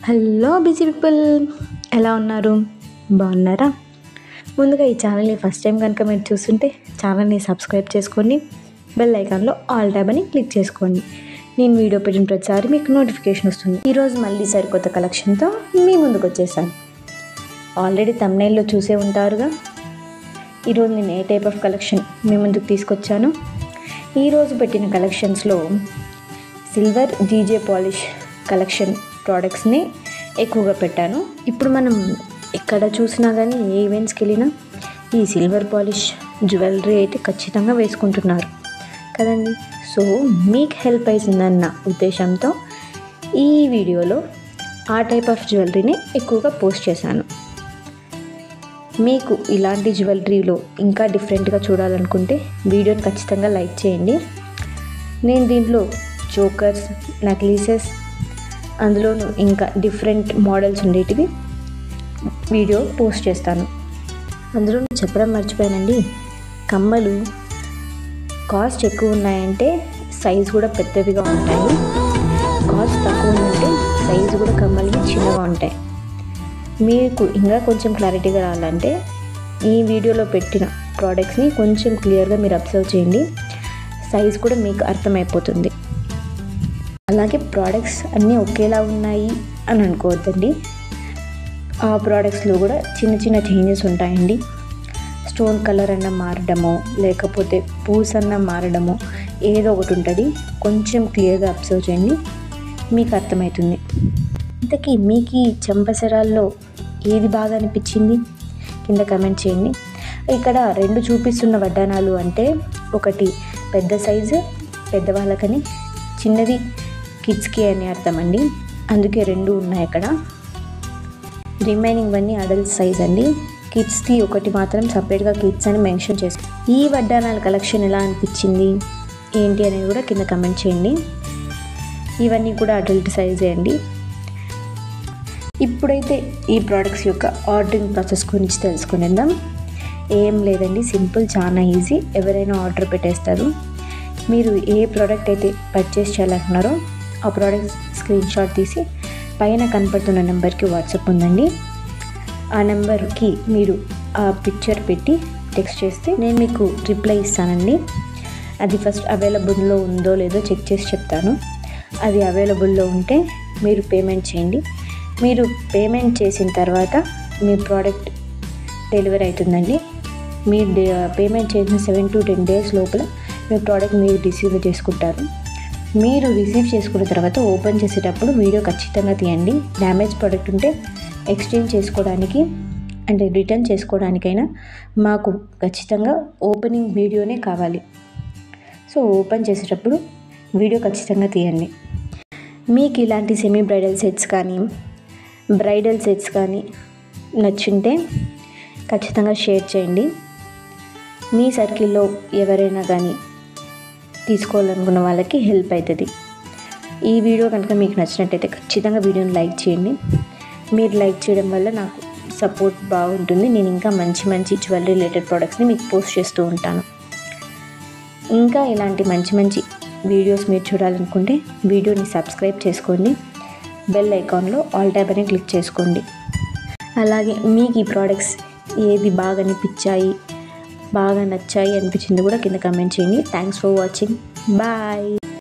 Hello busy people, ఎలా ఉన్నారు? బాగున్నారా? ముందుగా ఈ ఛానల్ని ఫస్ట్ టైం కనుక మీరు చూస్తుంటే ఛానల్ని సబ్స్క్రైబ్ చేసుకోండి. బెల్ ఐకాన్లో ఆల్ ట్యాబ్ అని క్లిక్ చేసుకోండి. నేను వీడియో పెట్టిన ప్రతిసారి మీకు నోటిఫికేషన్ వస్తుంది. ఈరోజు మళ్ళీ సరికొత్త కలెక్షన్తో మీ ముందుకు వచ్చేసాను. ఆల్రెడీ థంబ్నెయిల్లో చూసే ఉంటారుగా. ఈరోజు నేను ఏ టైప్ ఆఫ్ కలెక్షన్ మీ ముందుకు తీసుకొచ్చాను. ఈరోజు పెట్టిన కలెక్షన్స్లో సిల్వర్ జీజే పాలిష్ కలెక్షన్ ప్రోడక్ట్స్ని ఎక్కువగా పెట్టాను. ఇప్పుడు మనం ఎక్కడ చూసినా కానీ ఏ ఈవెంట్స్కి వెళ్ళినా ఈ సిల్వర్ పాలిష్ జ్యువెలరీ అయితే ఖచ్చితంగా వేసుకుంటున్నారు కదండి. సో మీకు హెల్ప్ అవుతుందన్న ఉద్దేశంతో ఈ వీడియోలో ఆ టైప్ ఆఫ్ జ్యువెలరీని ఎక్కువగా పోస్ట్ చేశాను. మీకు ఇలాంటి జ్యువెలరీలో ఇంకా డిఫరెంట్గా చూడాలనుకుంటే వీడియోని ఖచ్చితంగా లైక్ చేయండి. నేను దీంట్లో చోకర్స్, నెక్లెసెస్, అందులోనూ ఇంకా డిఫరెంట్ మోడల్స్ ఉండేటివి వీడియో పోస్ట్ చేస్తాను. అందులో చెప్పడం మర్చిపోయానండి, కమ్మలు కాస్ట్ ఎక్కువ ఉన్నాయంటే సైజు కూడా పెద్దవిగా ఉంటాయి, కాస్ట్ తక్కువ ఉందంటే సైజు కూడా కమ్మలు చిన్నగా ఉంటాయి. మీకు ఇంకా కొంచెం క్లారిటీగా రావాలంటే ఈ వీడియోలో పెట్టిన ప్రోడక్ట్స్ని కొంచెం క్లియర్గా మీరు అబ్జర్వ్ చేయండి, సైజ్ కూడా మీకు అర్థమైపోతుంది. అలాగే ప్రోడక్ట్స్ అన్నీ ఒకేలా ఉన్నాయి అని అనుకోవద్దండి. ఆ ప్రోడక్ట్స్లో కూడా చిన్న చిన్న చేంజెస్ ఉంటాయండి. స్టోన్ కలర్ అన్న మారడమో లేకపోతే పూస్ అన్న మారడమో ఏదో ఒకటి ఉంటుంది. కొంచెం క్లియర్గా అబ్జర్వ్ చేయండి, మీకు అర్థమవుతుంది. ఇంతకీ మీకు ఈ చెంపసరాల్లో ఏది బాగా అనిపించింది కింద కమెంట్ చేయండి. ఇక్కడ రెండు చూపిస్తున్న వడ్డానాలు అంటే ఒకటి పెద్ద సైజు పెద్దవాళ్ళకని, చిన్నది కిడ్స్కి అని అర్థం అండి. అందుకే రెండు ఉన్నాయి అక్కడ. రిమైనింగ్ అన్నీ అడల్ట్ సైజ్ అండి. కిడ్స్కి ఒకటి మాత్రం సపరేట్గా కిడ్స్ అని మెన్షన్ చేసి. ఈ వడ్డానాల కలెక్షన్ ఎలా అనిపించింది ఏంటి అనేది కూడా కింద కమెంట్ చేయండి. ఇవన్నీ కూడా అడల్ట్ సైజే అండి. ఇప్పుడైతే ఈ ప్రోడక్ట్స్ యొక్క ఆర్డరింగ్ ప్రాసెస్ గురించి తెలుసుకునేద్దాం. ఏం లేదండి, సింపుల్, చాలా ఈజీ. ఎవరైనా ఆర్డర్ పెట్టేస్తారు. మీరు ఏ ప్రోడక్ట్ అయితే పర్చేస్ చేయాలనుకున్నారో ఆ ప్రోడక్ట్ స్క్రీన్ షాట్ తీసి పైన కనపడుతున్న నెంబర్కి వాట్సాప్ ఉందండి. ఆ నెంబర్కి మీరు ఆ పిక్చర్ పెట్టి టెక్స్ట్ చేస్తే నేను మీకు రిప్లై ఇస్తానండి. అది ఫస్ట్ అవైలబుల్లో ఉందో లేదో చెక్ చేసి చెప్తాను. అది అవైలబుల్లో ఉంటే మీరు పేమెంట్ చేయండి. మీరు పేమెంట్ చేసిన తర్వాత మీ ప్రోడక్ట్ డెలివరీ అవుతుందండి. మీరు పేమెంట్ చేసిన 7 to 10 days లోపల మీ ప్రోడక్ట్ మీరు రిసీవ్ చేసుకుంటారు. మీరు రిసీవ్ చేసుకున్న తర్వాత ఓపెన్ చేసేటప్పుడు వీడియో ఖచ్చితంగా తీయండి. డ్యామేజ్ ప్రోడక్ట్ ఉంటే ఎక్స్చేంజ్ చేసుకోవడానికి అంటే రిటర్న్ చేసుకోవడానికైనా మాకు ఖచ్చితంగా ఓపెనింగ్ వీడియోనే కావాలి. సో ఓపెన్ చేసేటప్పుడు వీడియో ఖచ్చితంగా తీయండి. మీకు ఇలాంటి సెమీ బ్రైడల్ సెట్స్ కానీ బ్రైడల్ సెట్స్ కానీ నచ్చుంటే ఖచ్చితంగా షేర్ చేయండి. మీ సర్కిల్లో ఎవరైనా కానీ తీసుకోవాలనుకున్న వాళ్ళకి హెల్ప్ అవుతుంది. ఈ వీడియో కనుక మీకు నచ్చినట్టయితే ఖచ్చితంగా వీడియోని లైక్ చేయండి. మీరు లైక్ చేయడం వల్ల నాకు సపోర్ట్ బాగుంటుంది. నేను ఇంకా మంచి మంచి జ్యువెలరీ రిలేటెడ్ ప్రోడక్ట్స్ని మీకు పోస్ట్ చేస్తూ ఉంటాను. ఇంకా ఇలాంటి మంచి మంచి వీడియోస్ మీరు చూడాలనుకుంటే వీడియోని సబ్స్క్రైబ్ చేసుకోండి. బెల్ ఐకాన్లో ఆల్ ట్యాబ్ అని క్లిక్ చేసుకోండి. అలాగే మీకు ఈ ప్రోడక్ట్స్ ఏది బాగా అనిపించాయి, బాగా నచ్చాయి అనిపించింది కూడా కింద కమెంట్ చేయండి. Thanks for watching. బాయ్.